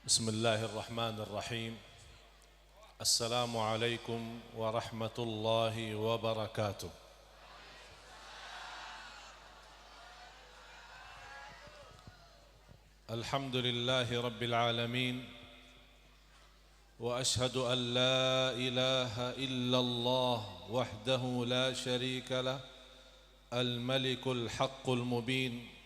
بسم الله الرحمن الرحيم. السلام عليكم ورحمة الله وبركاته. الحمد لله رب العالمين، وأشهد أن لا إله إلا الله وحده لا شريك له الملك الحق المبين،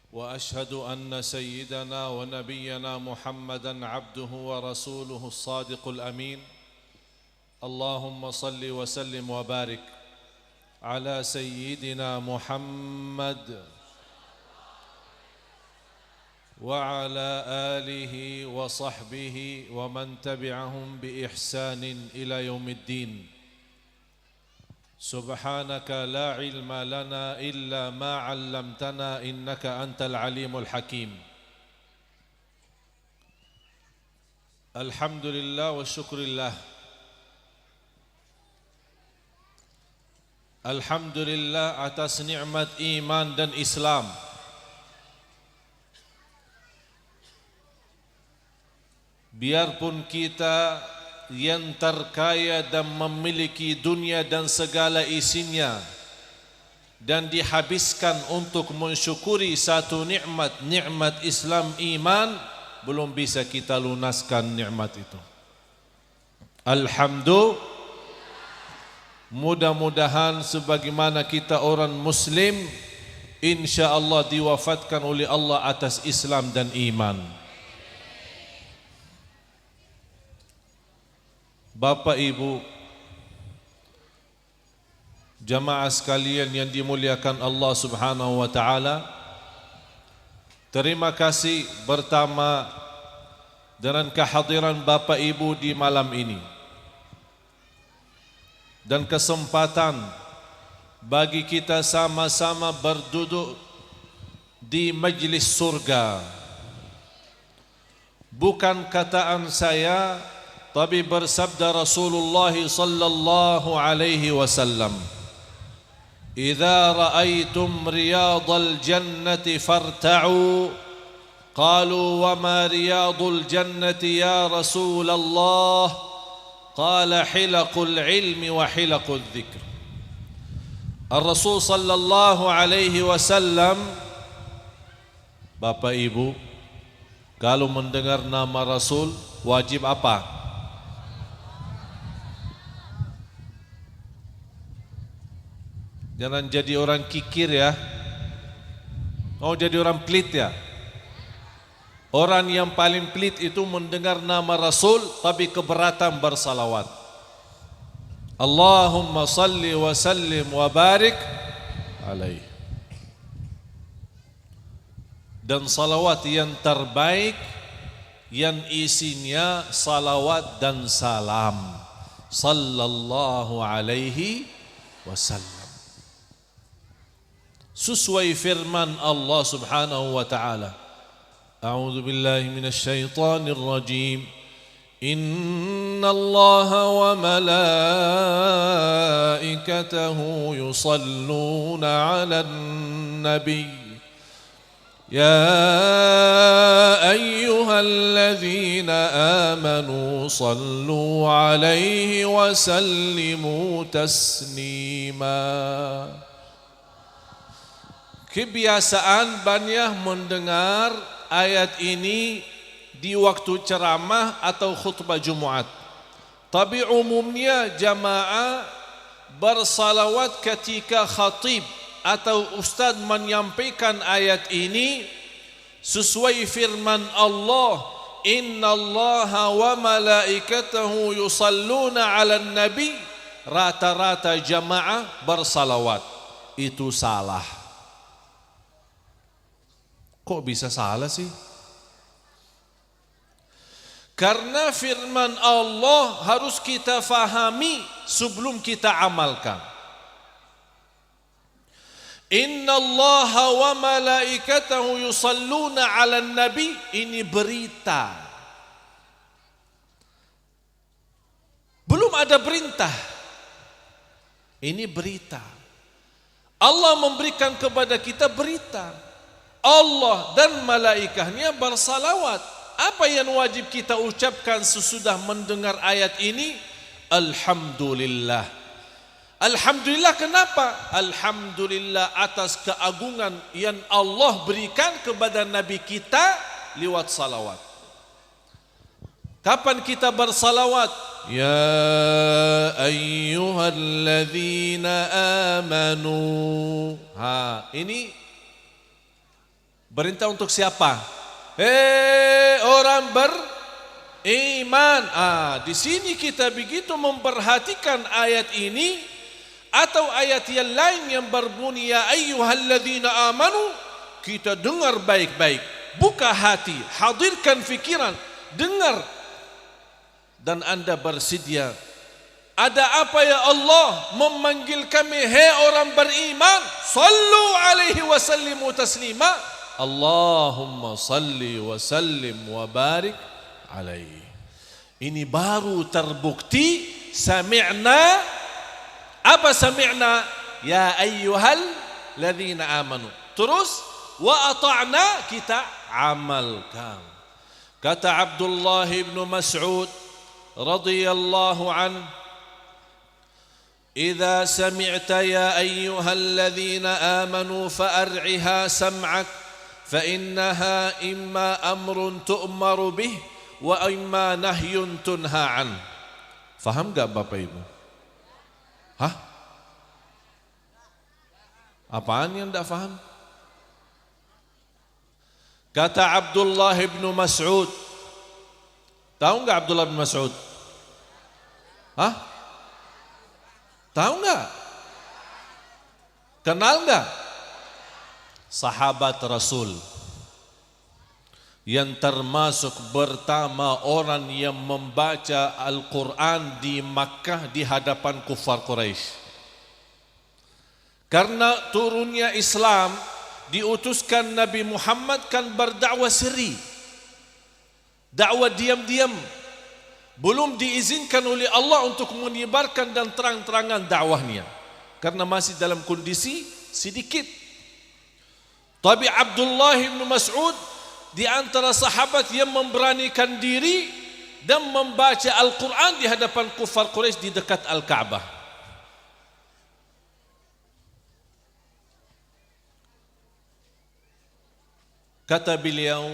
وأشهد أن سيدنا ونبينا محمدًا عبده ورسوله الصادق الأمين. اللهم صل وسلم وبارك على سيدنا محمد وعلى آله وصحبه ومن تبعهم بإحسان إلى يوم الدين. سبحانك لا علم لنا إلا ما علمتنا إنك أنت العليم الحكيم. الحمد لله والشكر لله. Alhamdulillah atas nikmat iman dan Islam. Biarpun kita yang terkaya dan memiliki dunia dan segala isinya, dan dihabiskan untuk mensyukuri satu nikmat Islam iman, belum bisa kita lunaskan nikmat itu. Alhamdulillah, mudah-mudahan sebagaimana kita orang muslim, insyaallah diwafatkan oleh Allah atas Islam dan iman. Bapak Ibu, jamaah sekalian yang dimuliakan Allah Subhanahu wa taala, terima kasih pertama dengan kehadiran Bapak Ibu di malam ini dan kesempatan bagi kita sama-sama berduduk di majlis surga. Bukan kataan saya, tapi bersabda Rasulullah sallallahu alaihi wasallam, "Idza ra'aitum riyadal jannati farta'u." Qalu wa ma riyadul jannati ya Rasulullah? Qala hilaqul ilmi wa hilaqul dzikr. Ar-Rasul sallallahu alaihi wasallam, Bapak Ibu, kalau mendengar nama Rasul wajib apa? Jangan jadi orang kikir ya. Oh, jadi orang pelit ya. Orang yang paling pelit itu mendengar nama Rasul tapi keberatan bersalawat. Allahumma salli wa sallim wa barik alaihi. Dan salawat yang terbaik yang isinya salawat dan salam, sallallahu alaihi wasallam. Sesuai firman Allah Subhanahu wa taala, A'udzu billahi minasy syaithanir rajim. Innallaha wa malaikatahu yusalluna 'alan nabiy. Ya ayyuhalladzina amanu sallu 'alaihi wa sallimu taslima. Kebiasaan banyak mendengar ayat ini di waktu ceramah atau khutbah Jumat. Tapi umumnya jamaah bersalawat ketika khatib atau ustaz menyampaikan ayat ini sesuai firman Allah, innallaha wa malaikatahu yusalluna 'alan nabi. Rata-rata jamaah bersalawat. Itu salah. Kok bisa salah sih? Karena firman Allah harus kita fahami sebelum kita amalkan. Innallaha wa malaikatahu yusalluna 'alan nabi. Ini berita. Belum ada perintah. Ini berita. Allah memberikan kepada kita berita. Allah dan malaikatnya bersalawat Apa yang wajib kita ucapkan sesudah mendengar ayat ini? Alhamdulillah. Alhamdulillah kenapa? Alhamdulillah atas keagungan yang Allah berikan kepada Nabi kita lewat salawat. Kapan kita bersalawat? Ya ayyuhalladzina amanu. Ini perintah untuk siapa? Orang beriman. Di sini kita begitu memperhatikan ayat ini atau ayat yang lain yang berbunyi ya ayyuhalladzina amanu, kita dengar baik-baik, buka hati, hadirkan fikiran, dengar, dan anda bersedia. Ada apa ya Allah memanggil kami, hei orang beriman, sallu alaihi wa sallimu taslima, Allahumma salli wa sallim wa barik alaihi. Ini baru terbukti sami'na. Apa sami'na? Ya ayyuhal ladzina amanu. Terus wa ata'na, kita amalkan. Kata Abdullah bin Mas'ud radhiyallahu anhu, "Idza sami'ta ya ayyuhal ladzina amanu fa'ar'iha sam'ak fa innaha imma amrun tu'maru bih wa imma nahyun tunha an." Faham enggak Bapak Ibu? Apaan yang enggak faham? Kata Abdullah bin Mas'ud. Tahu enggak Abdullah bin Mas'ud? Tahu enggak? Kenal enggak? Sahabat Rasul yang termasuk pertama orang yang membaca Al-Quran di Makkah di hadapan kufar Quraisy. Karena turunnya Islam, diutuskan Nabi Muhammad kan berdakwah siri, dakwah diam-diam, belum diizinkan oleh Allah untuk menyebarkan dan terang-terangan dakwahnya karena masih dalam kondisi sedikit. Tapi Abdullah bin Mas'ud di antara sahabat yang memberanikan diri dan membaca Al-Quran di hadapan kufar Quraisy di dekat Al-Ka'bah. Kata beliau,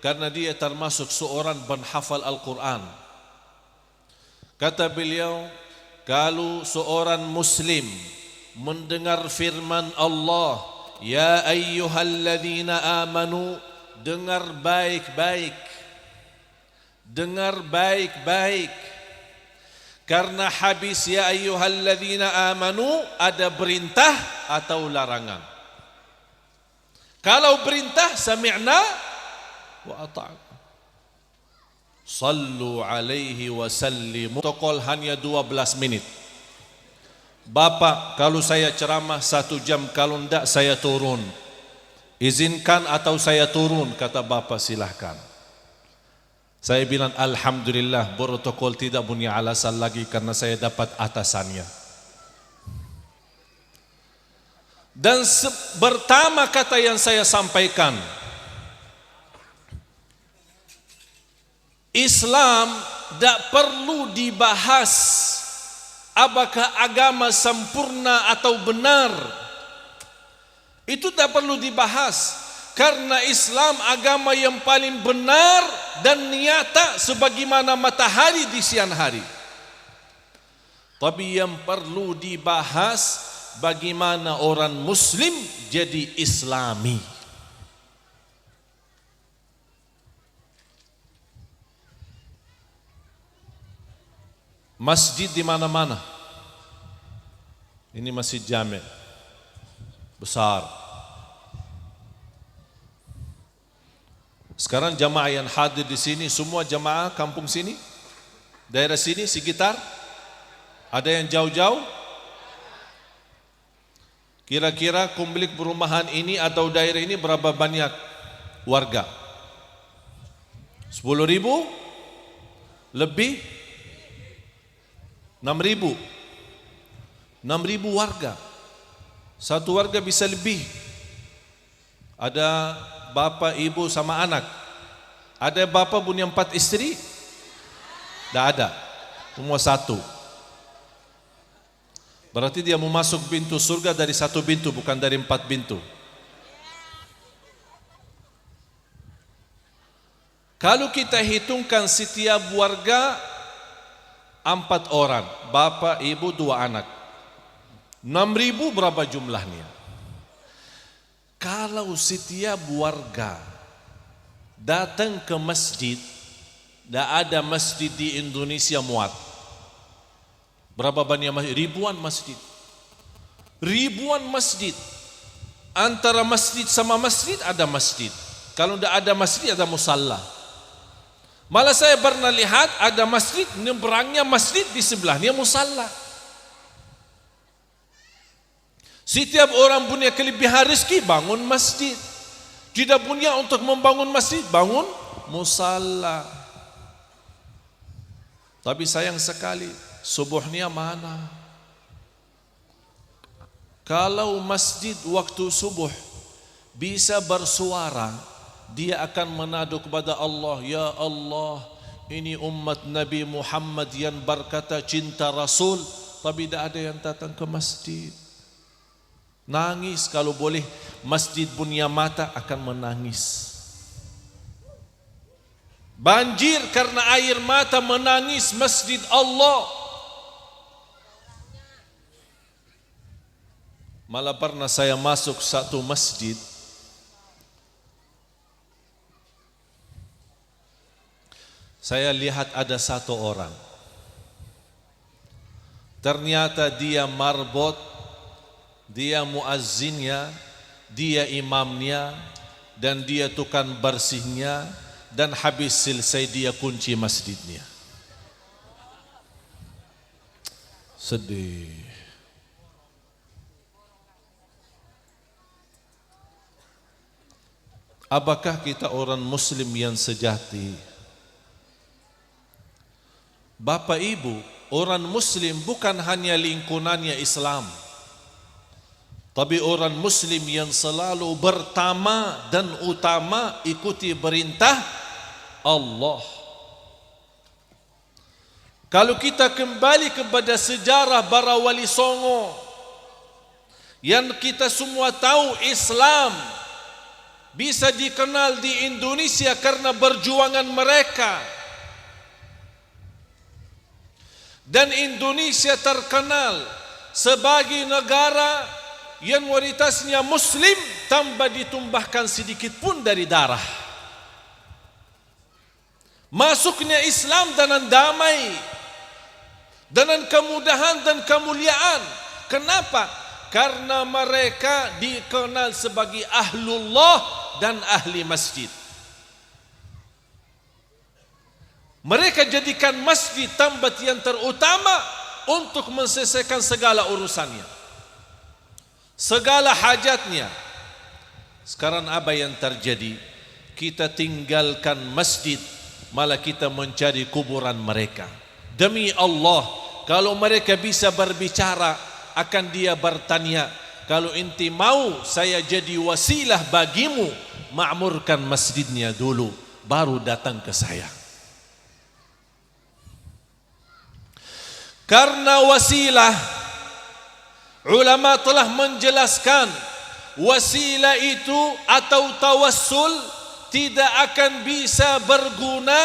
karena dia termasuk seorang penghafal Al-Quran, kata beliau, kalau seorang muslim mendengar firman Allah, ya ayyuhalladzina amanu, dengar baik-baik, dengar baik-baik, karena habis ya ayyuhalladzina amanu ada perintah atau larangan. Kalau perintah sami'na wa ata'na. Sallu alaihi wa sallimu. Protokol hanya 12 menit. Bapak, kalau saya ceramah 1 jam, kalau enggak saya turun. Izinkan atau saya turun, kata Bapak, silahkan. Saya bilang alhamdulillah, protokol tidak punya alasan lagi karena saya dapat atasannya. Dan pertama kata yang saya sampaikan, Islam tidak perlu dibahas apakah agama sempurna atau benar. Itu tidak perlu dibahas, karena Islam agama yang paling benar dan nyata sebagaimana matahari di siang hari. Tapi yang perlu dibahas, bagaimana orang muslim jadi islami. Masjid di mana-mana. Ini masjid jami' besar. Sekarang jamaah yang hadir di sini semua jamaah kampung sini, daerah sini sekitar. Ada yang jauh-jauh? Kira-kira komplek perumahan ini atau daerah ini berapa banyak warga? 10.000? Lebih? 6.000? 6.000 warga. Satu warga bisa lebih. Ada bapak, ibu sama anak. Ada bapa punya 4 istri? Tidak ada, semua satu. Berarti dia mau masuk pintu surga dari 1 pintu, bukan dari 4 pintu. Kalau kita hitungkan setiap warga 4 orang, bapak, ibu, 2 anak, 6.000 berapa jumlahnya? Kalau setiap warga datang ke masjid, tidak ada masjid di Indonesia muat. Berapa banyak masjid? Ribuan masjid. Ribuan masjid. Antara masjid sama masjid ada masjid. Kalau tidak ada masjid ada musalla. Malah saya pernah lihat ada masjid, nyebrangnya masjid, di sebelahnya musalla. Setiap orang punya kelebihan rezeki, bangun masjid. Tidak punya untuk membangun masjid, bangun musalla. Tapi sayang sekali, subuhnya mana? Kalau masjid waktu subuh bisa bersuara, dia akan menadu kepada Allah, ya Allah, ini umat Nabi Muhammad yang berkata cinta Rasul, tapi tidak ada yang datang ke masjid. Nangis kalau boleh, masjid punya mata akan menangis. Banjir karena air mata menangis masjid Allah. Malah pernah saya masuk satu masjid, saya lihat ada satu orang, ternyata dia marbot, dia muazzinnya, dia imamnya, dan dia tukang bersihnya, dan habis selesai dia kunci masjidnya. Sedih. Apakah kita orang muslim yang sejati? Bapak Ibu, orang muslim bukan hanya lingkungannya Islam, tapi orang muslim yang selalu pertama dan utama ikuti perintah Allah. Kalau kita kembali kepada sejarah para wali songo, yang kita semua tahu Islam bisa dikenal di Indonesia karena perjuangan mereka. Dan Indonesia terkenal sebagai negara yang mayoritasnya muslim tanpa ditumbahkan sedikit pun dari darah. Masuknya Islam dengan damai, dengan kemudahan dan kemuliaan. Kenapa? Karena mereka dikenal sebagai ahlullah dan ahli masjid. Mereka jadikan masjid tempat yang terutama untuk menyelesaikan segala urusannya, segala hajatnya. Sekarang apa yang terjadi? Kita tinggalkan masjid, malah kita mencari kuburan mereka. Demi Allah, kalau mereka bisa berbicara, akan dia bertanya, kalau inti mau saya jadi wasilah bagimu, makmurkan masjidnya dulu, baru datang ke saya. Karena wasilah, ulama telah menjelaskan, wasilah itu atau tawassul tidak akan bisa berguna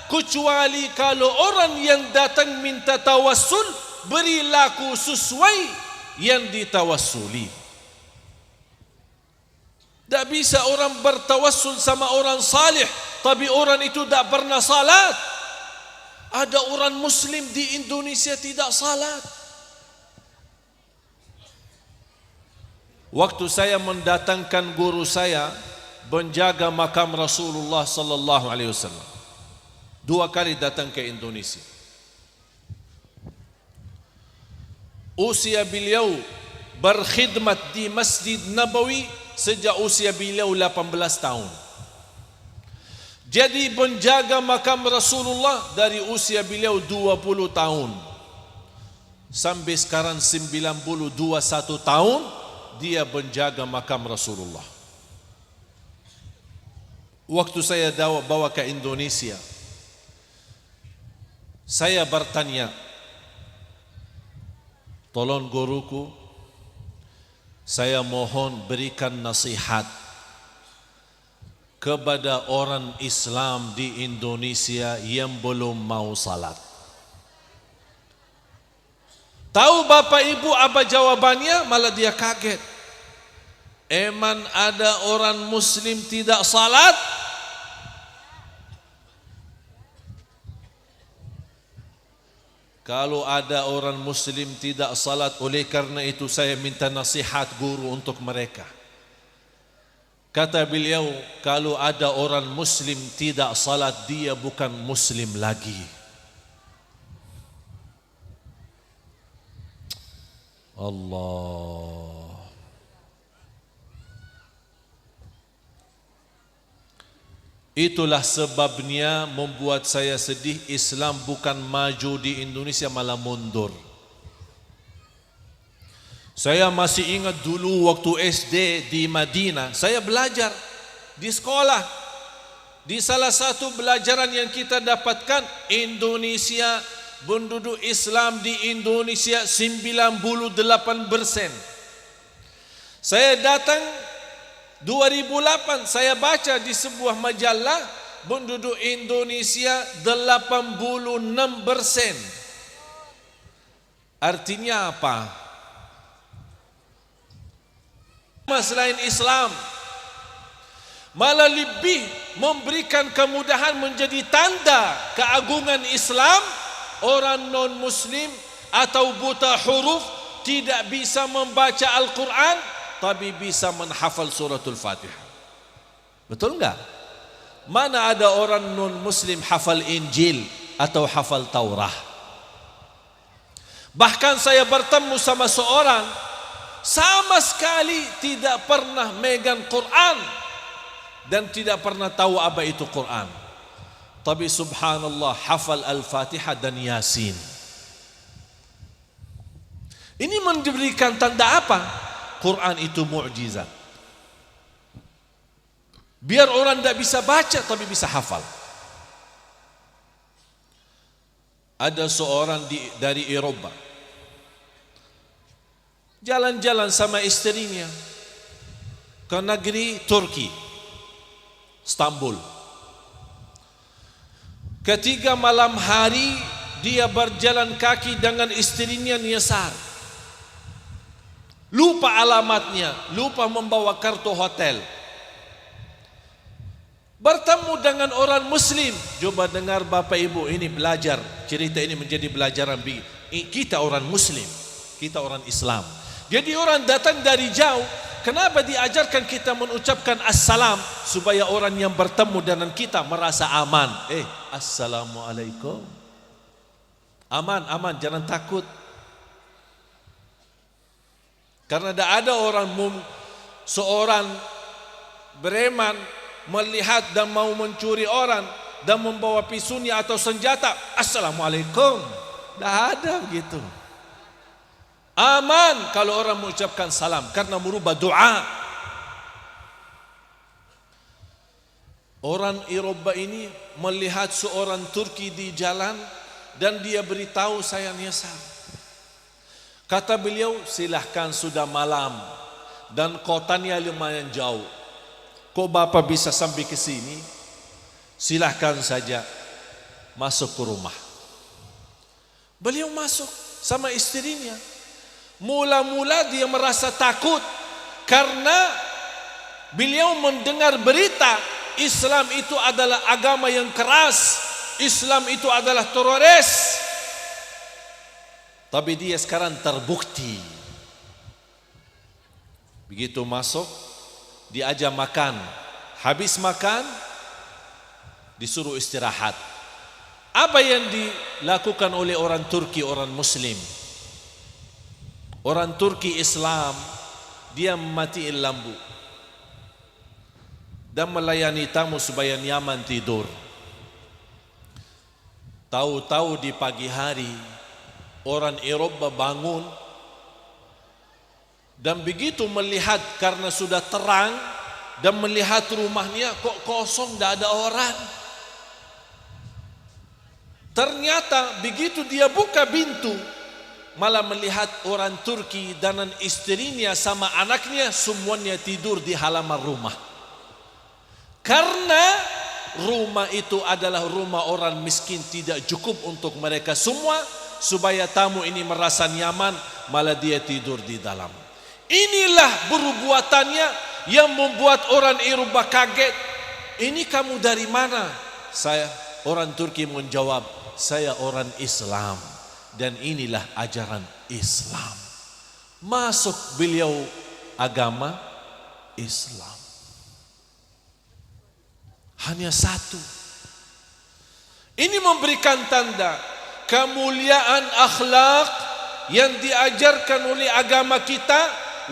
kecuali kalau orang yang datang minta tawassul berilaku sesuai yang ditawassuli. Tak bisa orang bertawassul sama orang salih tapi orang itu tak pernah salat. Ada orang muslim di Indonesia tidak salat. Waktu saya mendatangkan guru saya menjaga makam Rasulullah sallallahu alaihi wasallam, 2 kali datang ke Indonesia. Usia beliau berkhidmat di Masjid Nabawi sejak usia beliau 18 tahun. Jadi menjaga makam Rasulullah dari usia beliau 20 tahun sampai sekarang 91 tahun dia menjaga makam Rasulullah. waktu saya bawa ke Indonesia, saya bertanya, tolong guruku, saya mohon berikan nasihat kepada orang Islam di Indonesia yang belum mau salat. Tahu Bapak Ibu apa jawabannya? Malah dia kaget. Eman ada orang Muslim tidak salat? Kalau ada orang Muslim tidak salat, oleh karena itu saya minta nasihat guru untuk mereka. Kata beliau, kalau ada orang Muslim tidak salat, dia bukan Muslim lagi. Allah. Itulah sebabnya membuat saya sedih. Islam bukan maju di Indonesia, malah mundur. Saya masih ingat dulu waktu SD di Madinah, saya belajar di sekolah. Di salah satu pelajaran yang kita dapatkan, Indonesia, penduduk Islam di Indonesia 98%. Saya datang 2008, saya baca di sebuah majalah, penduduk Indonesia 86%. Artinya apa? Selain Islam malah lebih memberikan kemudahan, menjadi tanda keagungan Islam. Orang non-muslim atau buta huruf tidak bisa membaca Al-Quran, tapi bisa menghafal suratul Fatihah. Betul enggak? Mana ada orang non-muslim hafal Injil atau hafal Taurah? Bahkan saya bertemu sama seorang sama sekali tidak pernah megang Quran dan tidak pernah tahu apa itu Quran, tapi subhanallah hafal Al-Fatihah dan Yasin. Ini memberikan tanda apa? Quran itu mukjizat. Biar orang tidak bisa baca tapi bisa hafal. Ada seorang dari Eropa jalan-jalan sama istrinya ke negeri Turki, Istanbul. Ketika malam hari dia berjalan kaki dengan istrinya, nyasar, lupa alamatnya, lupa membawa kartu hotel. Bertemu dengan orang Muslim. Coba dengar Bapak Ibu, ini belajar, cerita ini menjadi pelajaran kita orang Muslim, kita orang Islam. Jadi orang datang dari jauh, kenapa diajarkan kita mengucapkan assalam? Supaya orang yang bertemu dengan kita merasa aman. Assalamualaikum. Aman, aman, jangan takut. Karena tidak ada orang seorang bereman melihat dan mau mencuri orang dan membawa pisunya atau senjata, assalamualaikum. Tidak ada begitu. Aman kalau orang mengucapkan salam, karena merubah doa. Orang Eropa ini melihat seorang Turki di jalan dan dia beritahu, saya nyasar. Kata beliau, silahkan, sudah malam dan kotanya lumayan jauh. Kok Bapak bisa sampai ke sini? Silahkan saja masuk ke rumah. Beliau masuk sama istrinya. Mula-mula dia merasa takut karena beliau mendengar berita Islam itu adalah agama yang keras, Islam itu adalah teroris. Tapi dia sekarang terbukti. Begitu masuk, diajak makan. Habis makan, disuruh istirahat. Apa yang dilakukan oleh orang Turki, orang Muslim? Orang Turki Islam, dia mematiin lampu dan melayani tamu supaya nyaman tidur. Tahu-tahu di pagi hari orang Eropa bangun dan begitu melihat karena sudah terang, dan melihat rumahnya kok kosong, tidak ada orang. Ternyata begitu dia buka pintu, malah melihat orang Turki dan istrinya sama anaknya semuanya tidur di halaman rumah. Karena rumah itu adalah rumah orang miskin, tidak cukup untuk mereka semua. Supaya tamu ini merasa nyaman, malah dia tidur di dalam. Inilah perbuatannya yang membuat orang Eropa kaget. Ini kamu dari mana? Saya orang Turki menjawab, saya orang Islam dan inilah ajaran Islam. Masuk beliau agama Islam. Hanya satu. Ini memberikan tanda kemuliaan akhlak yang diajarkan oleh agama kita,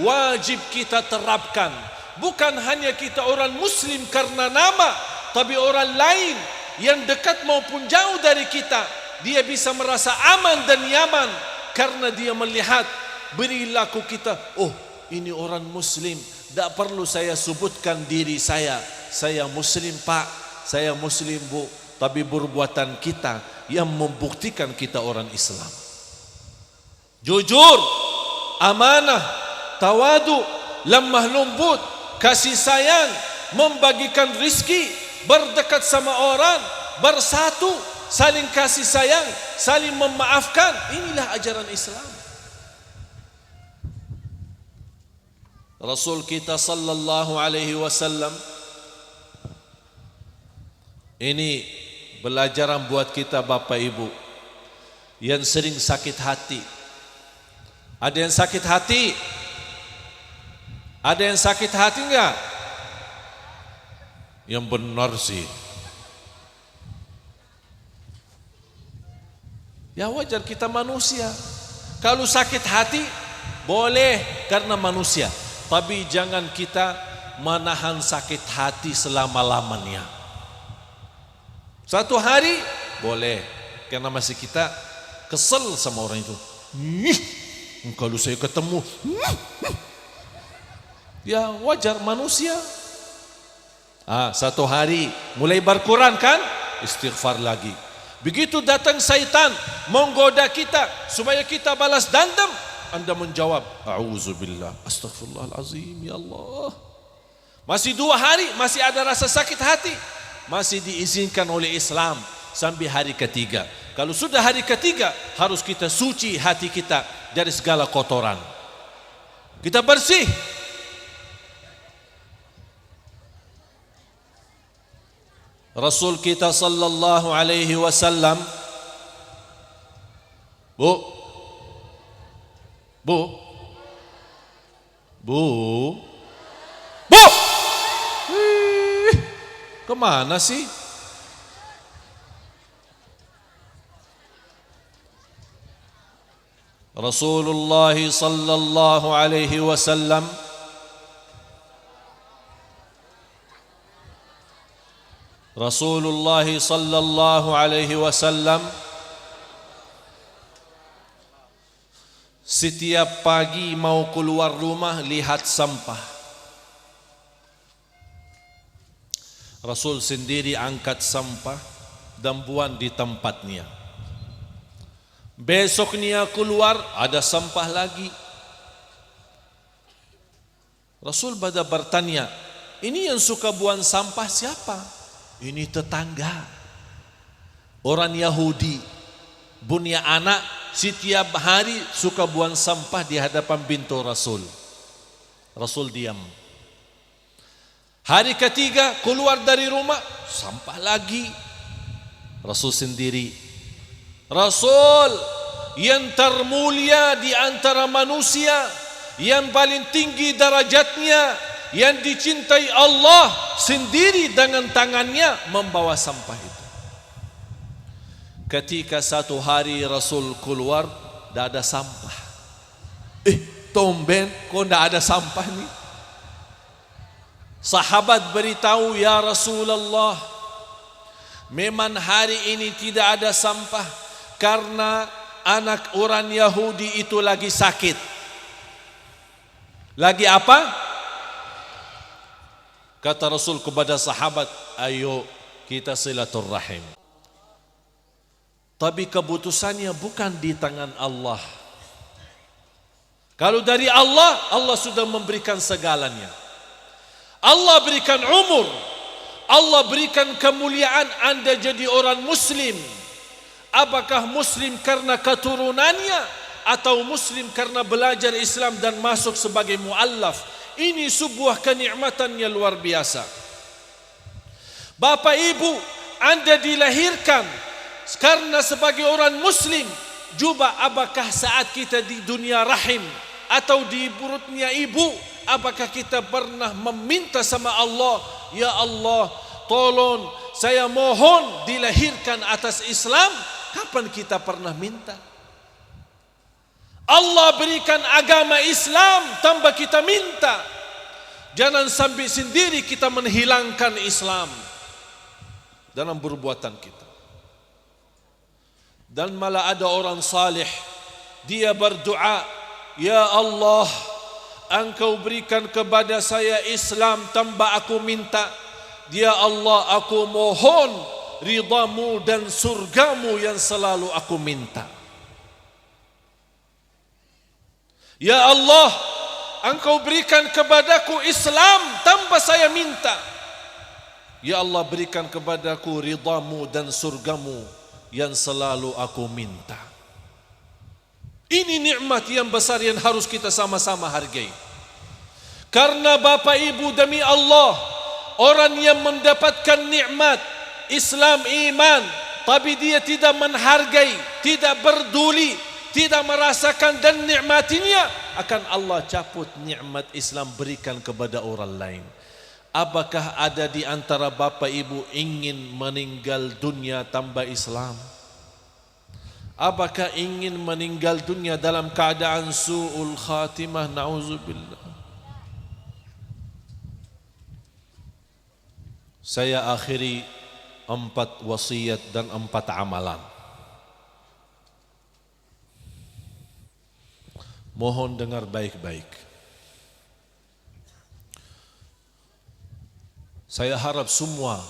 wajib kita terapkan. Bukan hanya kita orang Muslim karena nama, tapi orang lain yang dekat maupun jauh dari kita, dia bisa merasa aman dan nyaman karena dia melihat perilaku kita. Oh, ini orang Muslim, tidak perlu saya sebutkan diri saya Muslim Pak, saya Muslim Bu, tapi perbuatan kita yang membuktikan kita orang Islam. Jujur, amanah, tawadu, lemah lembut, kasih sayang, membagikan rizki, berdekat sama orang, bersatu, saling kasih sayang, saling memaafkan. Inilah ajaran Islam. Rasul kita sallallahu alaihi wasallam ini pelajaran buat kita Bapak Ibu yang sering sakit hati. Ada yang sakit hati? Ada yang sakit hati enggak? Yang benar sih. Ya wajar, kita manusia. Kalau sakit hati boleh karena manusia, tapi jangan kita menahan sakit hati selama-lamanya. Satu hari boleh, karena masih kita kesel sama orang itu. Kalau saya ketemu, ya wajar manusia. Satu hari mulai berkurang kan, istighfar lagi. Begitu datang syaitan menggoda kita supaya kita balas dendam, Anda menjawab, A'udzubillah, Astaghfirullahalazim, ya Allah. Masih 2 hari masih ada rasa sakit hati, masih diizinkan oleh Islam sampai hari ketiga. Kalau sudah hari ketiga, harus kita suci hati kita dari segala kotoran. Kita bersih. Rasul kita sallallahu alaihi wasallam, Bu, kemana sih? Rasulullah sallallahu alaihi wasallam Rasulullah sallallahu alaihi wasallam setiap pagi mau keluar rumah lihat sampah. Rasul sendiri angkat sampah dan buang di tempatnya. Besoknya keluar ada sampah lagi. Rasul pada bertanya, ini yang suka buang sampah siapa? Ini tetangga, orang Yahudi, punya anak setiap hari suka buang sampah di hadapan pintu Rasul. Rasul diam. Hari ketiga keluar dari rumah, sampah lagi. Rasul sendiri, Rasul yang termulia di antara manusia, yang paling tinggi derajatnya, yang dicintai Allah sendiri dengan tangannya membawa sampah itu. Ketika satu hari Rasul keluar, tidak ada sampah. Tumben kok tidak ada sampah nih? Sahabat beritahu, ya Rasulullah, memang hari ini tidak ada sampah karena anak orang Yahudi itu lagi sakit. Lagi apa? Kata Rasul kepada sahabat, ayo kita silaturrahim. Tapi keputusannya bukan di tangan Allah. Kalau dari Allah, Allah sudah memberikan segalanya. Allah berikan umur, Allah berikan kemuliaan Anda jadi orang muslim. Apakah muslim karena keturunannya atau muslim karena belajar Islam dan masuk sebagai muallaf? Ini sebuah kenikmatan yang luar biasa. Bapak Ibu, Anda dilahirkan karena sebagai orang muslim. Coba apakah saat kita di dunia rahim atau di perutnya ibu, apakah kita pernah meminta sama Allah, ya Allah, tolong saya mohon dilahirkan atas Islam? Kapan kita pernah minta? Allah berikan agama Islam tanpa kita minta. Jangan sampai sendiri kita menghilangkan Islam dalam perbuatan kita. Dan malah ada orang salih, dia berdoa, ya Allah, Engkau berikan kepada saya Islam tanpa aku minta. Ya Allah, aku mohon ridhamu dan surgamu yang selalu aku minta. Ya Allah, Engkau berikan kepadaku Islam tanpa saya minta. Ya Allah, berikan kepadaku ridhamu dan surgamu yang selalu aku minta. Ini nikmat yang besar yang harus kita sama-sama hargai. Karena Bapak Ibu, demi Allah, orang yang mendapatkan nikmat Islam, iman, tapi dia tidak menghargai, tidak peduli, tidak merasakan dan nikmatinya, akan Allah cabut nikmat Islam berikan kepada orang lain. Apakah ada di antara Bapak Ibu ingin meninggal dunia tanpa Islam? Apakah ingin meninggal dunia dalam keadaan su'ul khatimah? Na'udzubillah. Saya akhiri 4 wasiat dan 4 amalan. Mohon dengar baik-baik. Saya harap semua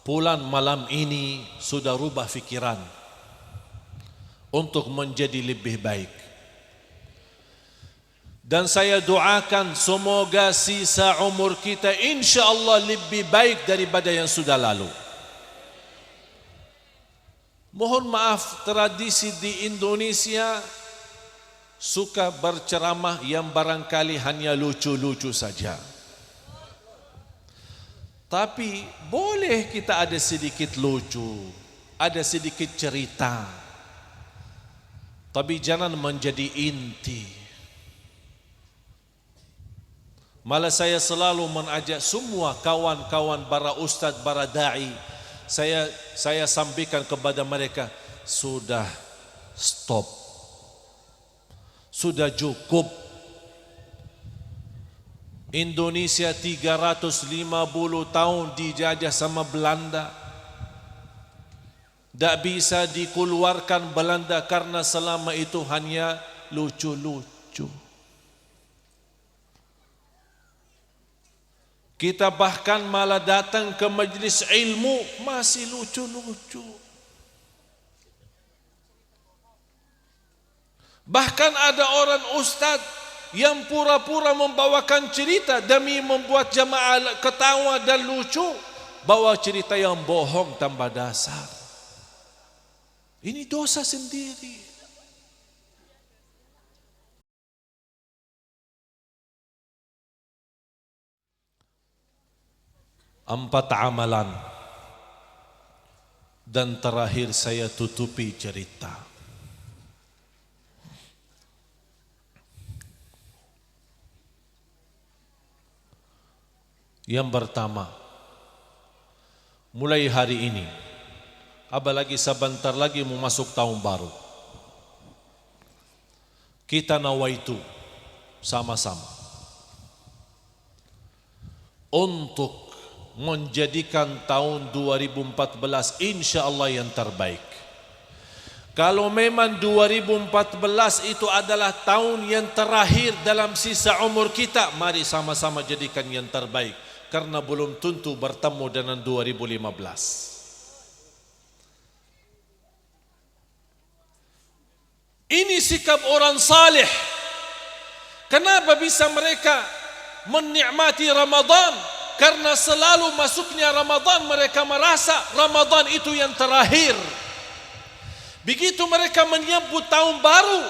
pulang malam ini sudah rubah fikiran untuk menjadi lebih baik. Dan saya doakan semoga sisa umur kita insya Allah lebih baik daripada yang sudah lalu. Mohon maaf, tradisi di Indonesia suka berceramah yang barangkali hanya lucu-lucu saja. Tapi boleh kita ada sedikit lucu, ada sedikit cerita, tapi jangan menjadi inti. Malah saya selalu mengajak semua kawan-kawan para ustaz, para da'i, saya sampaikan kepada mereka, sudah stop, sudah cukup. Indonesia 350 tahun dijajah sama Belanda. Tak bisa dikeluarkan Belanda karena selama itu hanya lucu-lucu. Kita bahkan malah datang ke majlis ilmu masih lucu-lucu. Bahkan ada orang ustaz yang pura-pura membawakan cerita demi membuat jamaah ketawa dan lucu, bawa cerita yang bohong tanpa dasar. Ini dosa sendiri. Empat amalan dan terakhir saya tutupi cerita. Yang pertama, mulai hari ini, apalagi sebentar lagi mau masuk tahun baru, kita nawaitu sama-sama untuk menjadikan tahun 2014 insya Allah yang terbaik. Kalau memang 2014 itu adalah tahun yang terakhir dalam sisa umur kita, mari sama-sama jadikan yang terbaik. karena belum tentu bertemu dengan 2015. Ini sikap orang saleh. Kenapa bisa mereka menikmati Ramadan? Karena selalu masuknya Ramadan mereka merasa Ramadan itu yang terakhir. Begitu mereka menyambut tahun baru,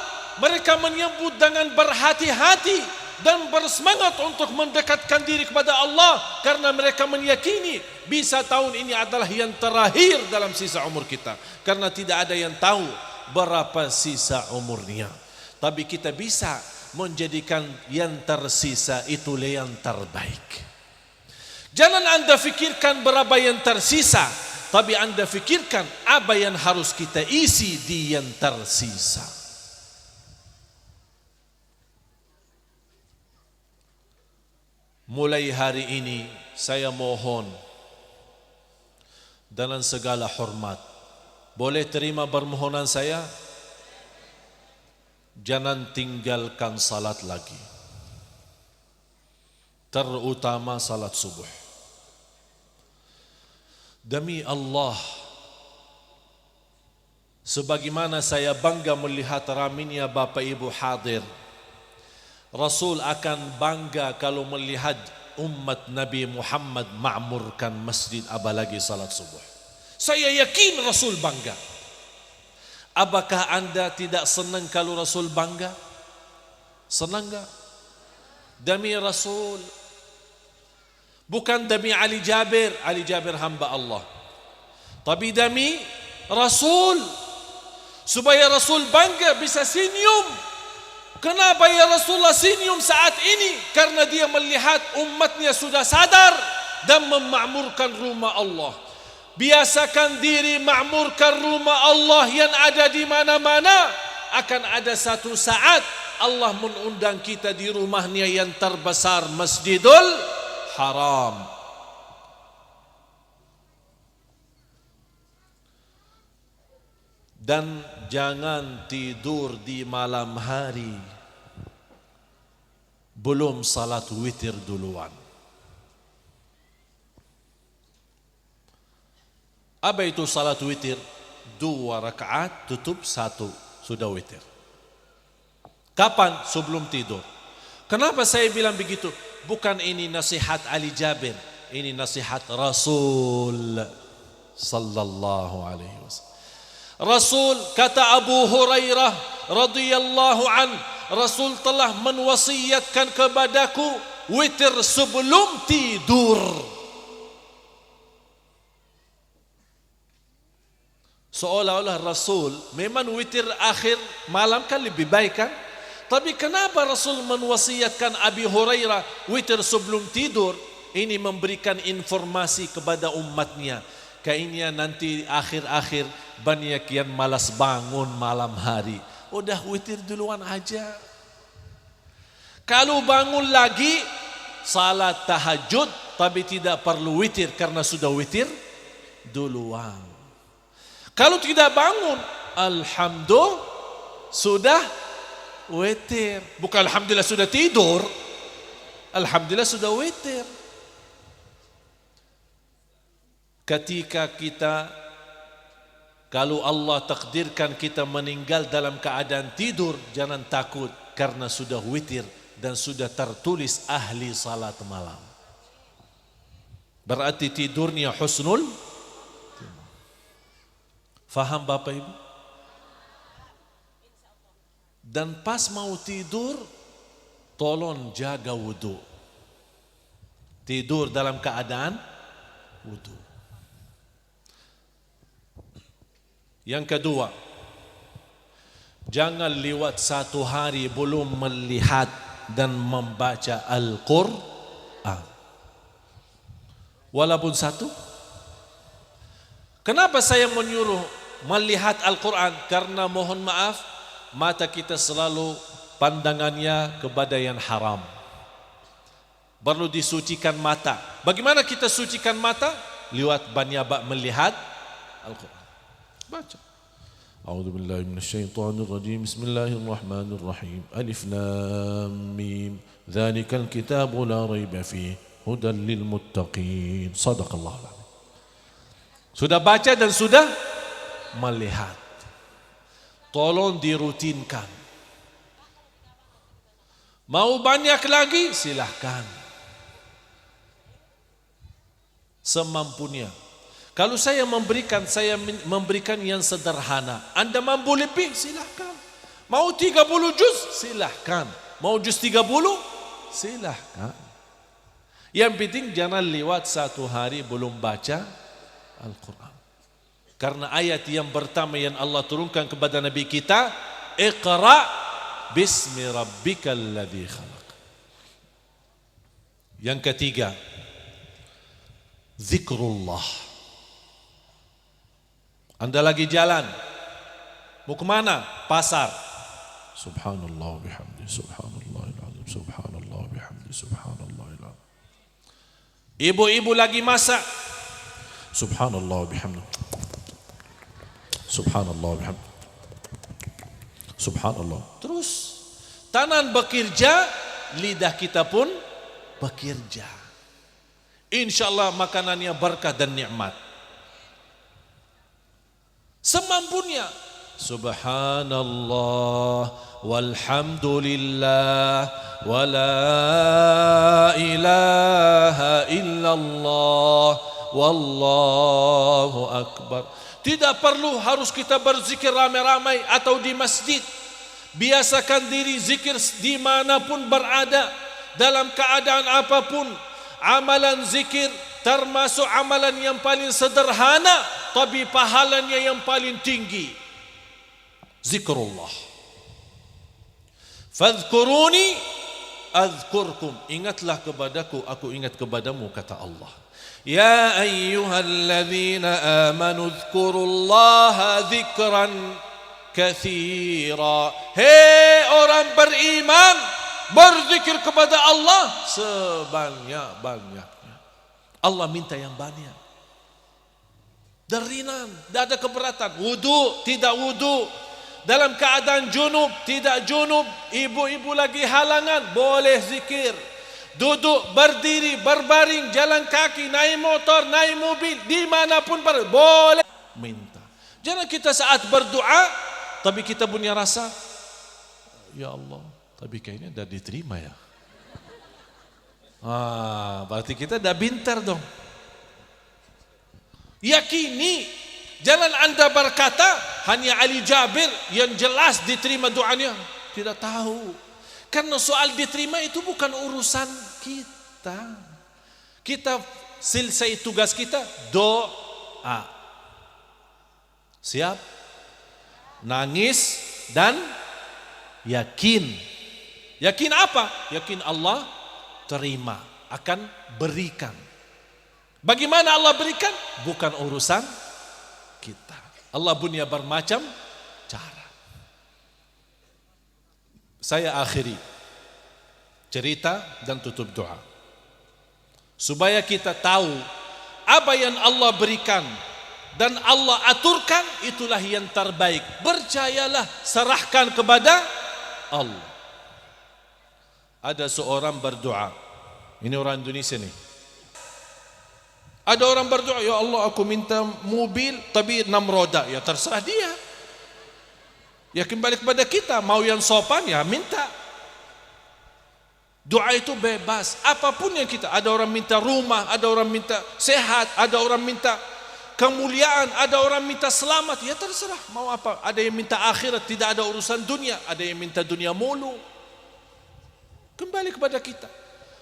mereka menyambut dengan berhati-hati dan bersemangat untuk mendekatkan diri kepada Allah, karena mereka meyakini bisa tahun ini adalah yang terakhir dalam sisa umur kita, karena tidak ada yang tahu berapa sisa umurnya. Tapi kita bisa menjadikan yang tersisa itu yang terbaik. Jangan Anda fikirkan berapa yang tersisa, tapi Anda fikirkan apa yang harus kita isi di yang tersisa. Mulai hari ini saya mohon dengan segala hormat, boleh terima permohonan saya? Jangan tinggalkan salat lagi, terutama salat subuh. Demi Allah, sebagaimana saya bangga melihat ramainya Bapak Ibu hadir, Rasul akan bangga kalau melihat umat Nabi Muhammad ma'murkan masjid, apalagi salat subuh. Saya yakin Rasul bangga. Apakah Anda tidak senang kalau Rasul bangga? Senang enggak? Demi Rasul. Bukan demi Ali Jabir hamba Allah, tapi demi Rasul, supaya Rasul bangga bisa senyum. Kenapa ya Rasulullah senyum saat ini? Karena dia melihat umatnya sudah sadar dan memakmurkan rumah Allah. Biasakan diri makmurkan rumah Allah yang ada di mana-mana. Akan ada satu saat Allah mengundang kita di rumahnya yang terbesar, Masjidul Haram. Dan jangan tidur di malam hari belum salat witir duluan. Apa itu salat witir? 2 rakaat tutup 1 sudah witir. Kapan? Sebelum tidur. Kenapa saya bilang begitu? Bukan ini nasihat Ali Jabir, ini nasihat Rasul sallallahu alaihi wasallam. Rasul, kata Abu Hurairah radhiyallahu an, Rasul telah menwasiatkan kepadaku witir sebelum tidur. Seolah-olah Rasul memang witir akhir malam kan lebih baik kan? Tapi kenapa Rasul menwasiatkan Abi Hurairah witir sebelum tidur? Ini memberikan informasi kepada umatnya. Kayaknya nanti akhir-akhir banyak yang malas bangun malam hari. Udah witir duluan aja. Kalau bangun lagi salat tahajud, tapi tidak perlu witir karena sudah witir duluan. Kalau tidak bangun, alhamdulillah sudah witir. Bukan alhamdulillah sudah tidur, alhamdulillah sudah witir. Ketika kita, kalau Allah takdirkan kita meninggal dalam keadaan tidur, jangan takut karena sudah witir dan sudah tertulis ahli salat malam. Berarti tidurnya husnul. Faham Bapak Ibu? Dan pas mau tidur, tolong jaga wudu. Tidur dalam keadaan wudu. Yang kedua, jangan lewat 1 hari belum melihat dan membaca Al-Quran. Walaupun 1. Kenapa saya menyuruh melihat Al-Quran? Karena mohon maaf, mata kita selalu pandangannya kepada yang haram. Perlu disucikan mata. Bagaimana kita sucikan mata? Lewat banyak melihat Al-Quran. Baca. A'udzu billahi minasyaitonir rajim. Bismillahirrahmanirrahim. Alif lam mim. Dzalikal kitabu la raiba fihi hudal lil muttaqin. Shadaqallahu alazim. Sudah baca dan sudah melihat. Tolong dirutinkan. Mau banyak lagi silahkan. Semampunya. Kalau saya memberikan yang sederhana. Anda mampu lebih silahkan. Mau 30 juz silahkan. Mau juz 30 silahkan. Yang penting jangan lewat 1 hari belum baca Al-Quran. Karena ayat yang pertama yang Allah turunkan kepada Nabi kita, Iqra bismi rabbikal ladzi khalaq. Yang ketiga, zikrullah. Anda lagi jalan, mau kemana? Pasar. Subhanallah bihamdi, subhanallahil azim, subhanallah bihamdi, subhanallahil azim. Ibu-ibu lagi masak. Subhanallah bihamdi, subhanallah bihamdi, subhanallah. Terus tangan bekerja, lidah kita pun bekerja. InsyaAllah makanannya berkah dan nikmat. Semampunya. Subhanallah walhamdulillah wa la ilaha illallah wallahu akbar. Tidak perlu harus kita berzikir ramai-ramai atau di masjid. Biasakan diri zikir dimanapun berada, dalam keadaan apapun. Amalan zikir termasuk amalan yang paling sederhana, tapi pahalanya yang paling tinggi. Zikrullah. Fadhkuruni azkurkum. Ingatlah kepadaku, aku ingat kepadamu, kata Allah. Ya ayyuhalladzina amanu dzkurullaha dzikran katsira. Hei orang beriman, berzikir kepada Allah sebanyak-banyaknya. Allah minta yang banyak. Dan ringan, tidak ada keberatan. Wudu, tidak wudu. Dalam keadaan junub, tidak junub. Ibu-ibu lagi halangan, boleh zikir. Duduk, berdiri, berbaring, jalan kaki, naik motor, naik mobil, dimanapun boleh minta. Jangan kita saat berdoa, tapi kita punya rasa, ya Allah, tapi kayaknya tidak diterima ya. Berarti kita dah pintar dong. Yakini, jangan anda berkata hanya Ali Jabir yang jelas diterima doanya. Tidak tahu. Karena soal diterima itu bukan urusan kita. Kita selesai tugas kita, doa. Siap? Nangis dan yakin. Yakin apa? Yakin Allah terima, akan berikan. Bagaimana Allah berikan? Bukan urusan kita. Allah punya bermacam cara. Saya akhiri cerita dan tutup doa. Supaya kita tahu apa yang Allah berikan dan Allah aturkan, itulah yang terbaik. Percayalah, serahkan kepada Allah. Ada seorang berdoa. Ini orang Indonesia nih. Ada orang berdoa, ya Allah aku minta mobil tapi 6 roda. Ya terserah dia. Ya kembali kepada kita. Mau yang sopan ya minta. Doa itu bebas. Apapun yang kita. Ada orang minta rumah, ada orang minta sehat, ada orang minta kemuliaan, ada orang minta selamat. Ya terserah mau apa. Ada yang minta akhirat, tidak ada urusan dunia. Ada yang minta dunia mulu. Kembali kepada kita.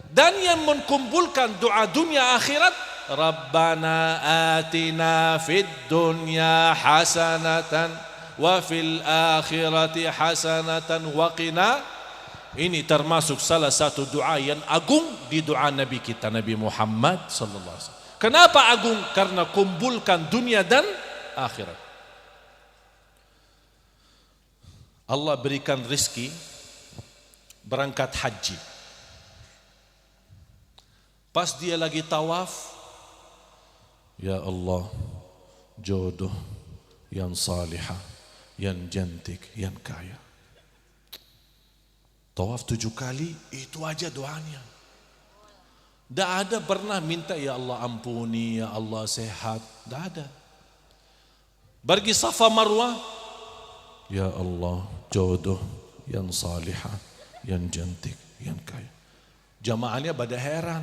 Dan yang mengumpulkan doa dunia akhirat, Rabbana atina fid dunya hasanatan wa fil akhirati hasanatan wa qina. Ini termasuk salah satu doa yang agung di doa Nabi kita, Nabi Muhammad sallallahu alaihi wasallam. Kenapa agung? Karena kumpulkan dunia dan akhirat. Allah berikan rezeki berangkat haji. Pas dia lagi tawaf, ya Allah, jodoh yang salihah, yang cantik, yang kaya. Tawaf 7 kali, itu aja doanya. Tidak ada pernah minta ya Allah ampuni, ya Allah sehat. Tidak ada. Pergi Safa Marwah, ya Allah jodoh yang salihah, yang cantik, yang kaya. Jamaahnya pada heran.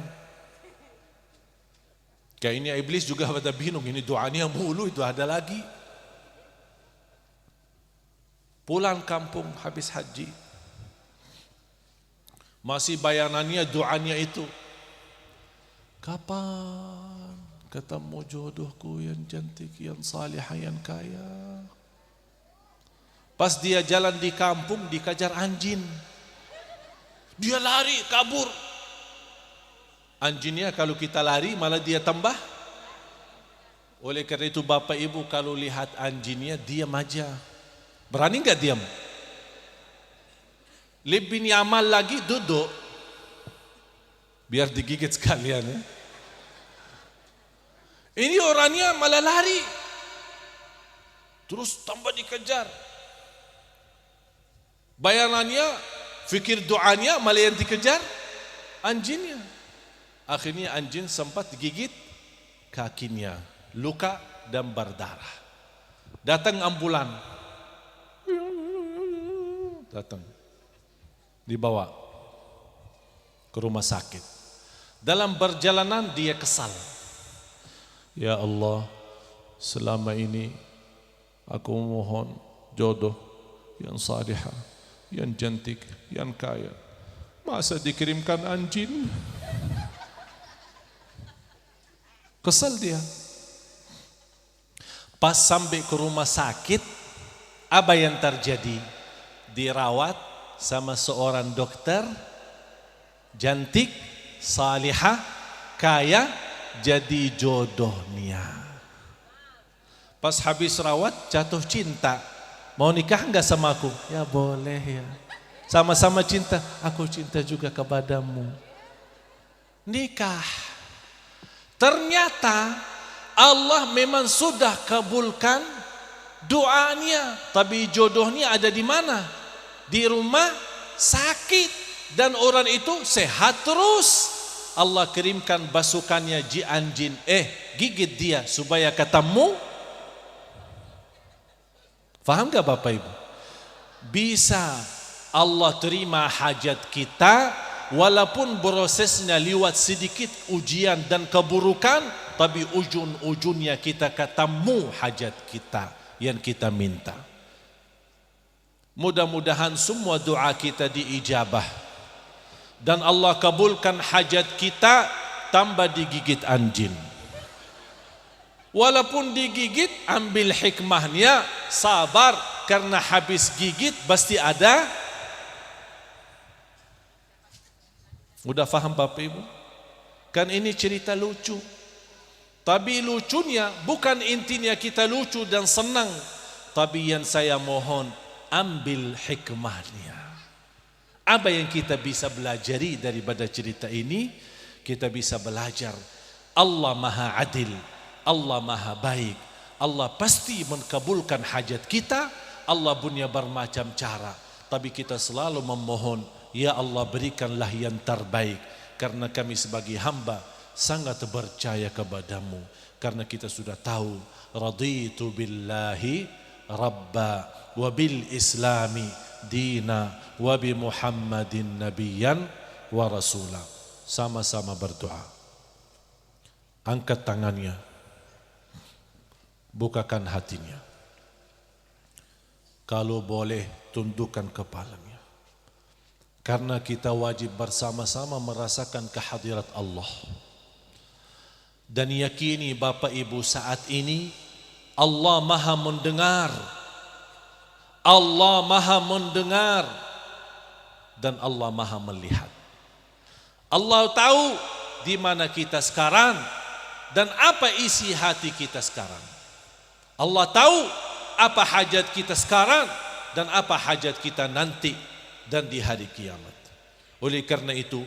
Kayak ini iblis juga pada bingung, ini doanya mulu, itu ada lagi. Pulang kampung habis haji, masih bayangannya doanya itu. Kapan ketemu jodohku yang cantik, yang salihah, yang kaya? Pas dia jalan di kampung dikejar anjing. Dia lari kabur. Anjingnya kalau kita lari malah dia tambah. Oleh karena itu bapak ibu kalau lihat anjingnya diam aja. Berani enggak diam? Lebih nyaman lagi duduk. Biar digigit sekalian ya. Ini orangnya malah lari. Terus tambah dikejar. Bayangannya, fikir doanya malah yang dikejar anjingnya. Akhirnya anjing sempat digigit kakinya, luka dan berdarah. Datang ambulan, datang, dibawa ke rumah sakit. Dalam perjalanan dia kesal. Ya Allah, selama ini aku mohon jodoh yang salihah, yang cantik, yang kaya. Masa dikirimkan anjing? Kesal dia. Pas sampai ke rumah sakit, apa yang terjadi? Dirawat sama seorang dokter, cantik, salihah, kaya, jadi jodohnya. Pas habis rawat jatuh cinta. Mau nikah enggak sama aku? Ya boleh ya. Sama-sama cinta. Aku cinta juga kepadamu. Nikah. Ternyata Allah memang sudah kabulkan doanya. Tapi jodohnya ada di mana? Di rumah sakit. Dan orang itu sehat terus. Allah kirimkan basukannya anjing. Gigit dia supaya ketemu. Faham gak Bapak Ibu? Bisa Allah terima hajat kita walaupun prosesnya lewat sedikit ujian dan keburukan, tapi ujung-ujungnya kita ketemu hajat kita yang kita minta. Mudah-mudahan semua doa kita diijabah dan Allah kabulkan hajat kita tanpa digigit anjing. Walaupun digigit, ambil hikmahnya, sabar, karena habis gigit pasti ada. Udah faham Bapak Ibu? Kan ini cerita lucu. Tapi lucunya bukan intinya kita lucu dan senang. Tapi yang saya mohon, ambil hikmahnya. Apa yang kita bisa belajari daripada cerita ini? Kita bisa belajar Allah Maha Adil, Allah Maha Baik. Allah pasti mengabulkan hajat kita. Allah punya bermacam cara. Tapi kita selalu memohon, ya Allah berikanlah yang terbaik. Karena kami sebagai hamba sangat percaya kepadamu. Karena kita sudah tahu, raditu billahi rabba wa bil islami dina wa bi muhammadin nabiyan wa rasula. Sama-sama berdoa. Angkat tangannya. Bukakan hatinya. Kalau boleh tundukkan kepalanya. Karena kita wajib bersama-sama merasakan kehadirat Allah. Dan yakini Bapak Ibu saat ini Allah Maha mendengar. Allah Maha mendengar. Dan Allah Maha melihat. Allah tahu di mana kita sekarang dan apa isi hati kita sekarang. Allah tahu apa hajat kita sekarang dan apa hajat kita nanti dan di hari kiamat. Oleh karena itu,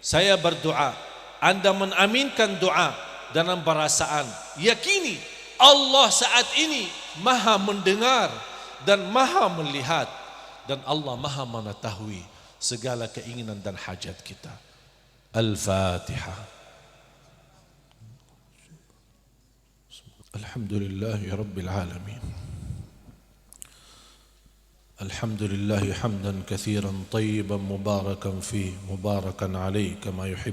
saya berdoa, Anda menaminkan doa dalam perasaan, yakini Allah saat ini Maha mendengar dan Maha melihat dan Allah Maha mengetahui segala keinginan dan hajat kita. Al-Fatihah. Alhamdulillahi Rabbil Alamin. Alhamdulillahi hamdan kathiran tayyiban mubarakan fih, mubarakan alaih kama yuhib